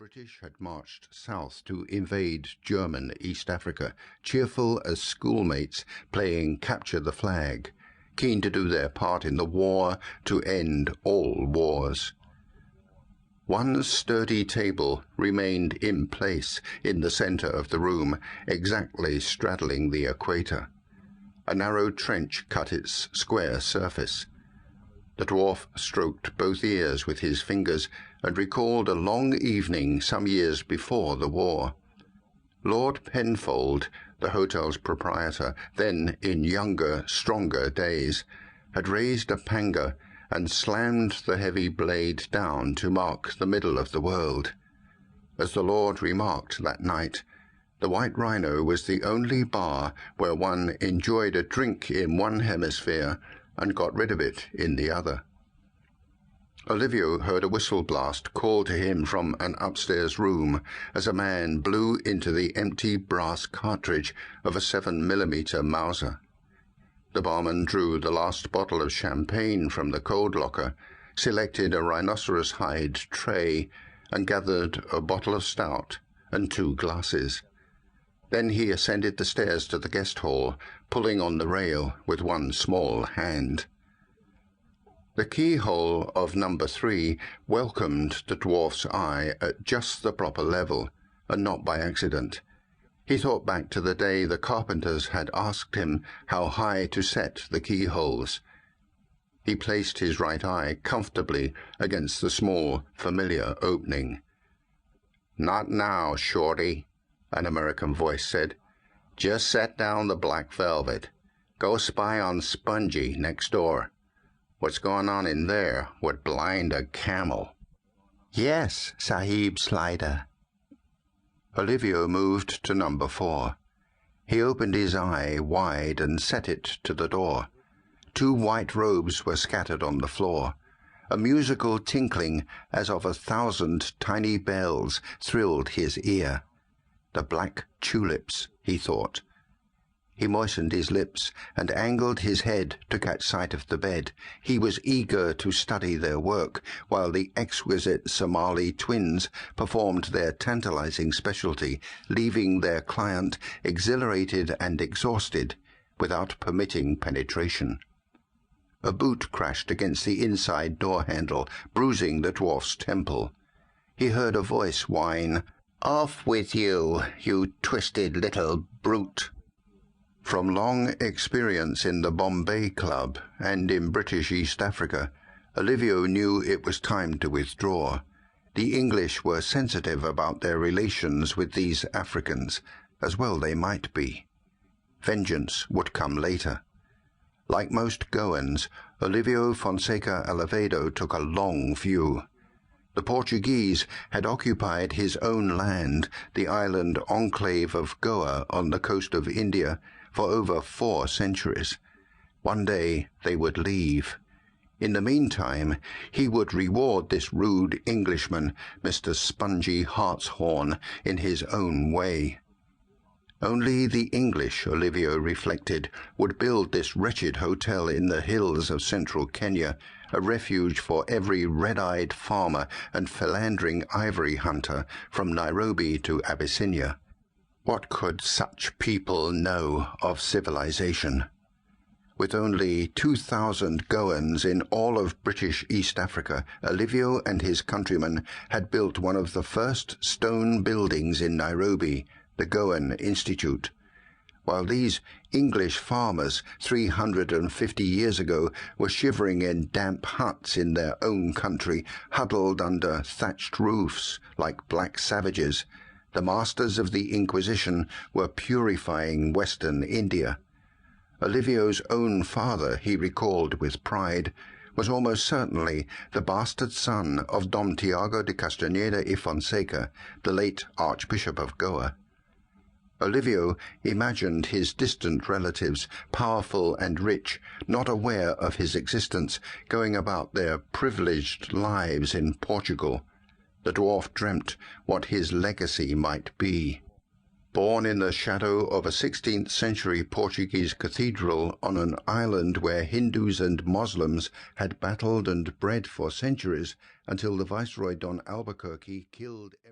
British had marched south to invade German East Africa, cheerful as schoolmates playing capture the flag, keen to do their part in the war to end all wars. One sturdy table remained in place in the center of the room, exactly straddling the equator. A narrow trench cut its square surface. The dwarf stroked both ears with his fingers and recalled a long evening some years before the war. Lord Penfold, the hotel's proprietor, then in younger, stronger days, had raised a panga and slammed the heavy blade down to mark the middle of the world. As the Lord remarked that night, the White Rhino was the only bar where one enjoyed a drink in one hemisphere and got rid of it in the other. Olivio heard a whistle blast call to him from an upstairs room as a man blew into the empty brass cartridge of a 7mm Mauser. The barman drew the last bottle of champagne from the cold locker, selected a rhinoceros hide tray, and gathered a bottle of stout and 2 glasses. Then he ascended the stairs to the guest hall, pulling on the rail with one small hand. The keyhole of number 3 welcomed the dwarf's eye at just the proper level, and not by accident. He thought back to the day the carpenters had asked him how high to set the keyholes. He placed his right eye comfortably against the small, familiar opening. "Not now, shorty," an American voice said. "Just set down the black velvet. Go spy on Spongy next door. What's going on in there would blind a camel." "Yes, Sahib Slider." Olivio moved to number 4. He opened his eye wide and set it to the door. 2 white robes were scattered on the floor. A musical tinkling as of 1,000 tiny bells thrilled his ear. The black tulips, he thought. He moistened his lips and angled his head to catch sight of the bed. He was eager to study their work, while the exquisite Somali twins performed their tantalizing specialty, leaving their client exhilarated and exhausted, without permitting penetration. A boot crashed against the inside door handle, bruising the dwarf's temple. He heard a voice whine, "Off with you, you twisted little brute." From long experience in the Bombay Club and in British East Africa, Olivio knew it was time to withdraw. The English were sensitive about their relations with these Africans, as well they might be. Vengeance would come later. Like most Goans, Olivio Fonseca Alevado took a long view. The Portuguese had occupied his own land, the island enclave of Goa on the coast of India, for over 4 centuries. One day they would leave. In the meantime, he would reward this rude Englishman, Mr. Spongy Hartshorn, in his own way. Only the English, Olivio reflected, would build this wretched hotel in the hills of central Kenya, a refuge for every red-eyed farmer and philandering ivory hunter from Nairobi to Abyssinia. What could such people know of civilization? With only 2,000 Goans in all of British East Africa, Olivio and his countrymen had built one of the first stone buildings in Nairobi, the Goan Institute. While these English farmers 350 years ago were shivering in damp huts in their own country, huddled under thatched roofs like black savages, the masters of the Inquisition were purifying Western India. Olivio's own father, he recalled with pride, was almost certainly the bastard son of Dom Tiago de Castaneda y Fonseca, the late Archbishop of Goa. Olivio imagined his distant relatives, powerful and rich, not aware of his existence, going about their privileged lives in Portugal. The dwarf dreamt what his legacy might be. Born in the shadow of a 16th century Portuguese cathedral on an island where Hindus and Muslims had battled and bred for centuries until the Viceroy Don Albuquerque killed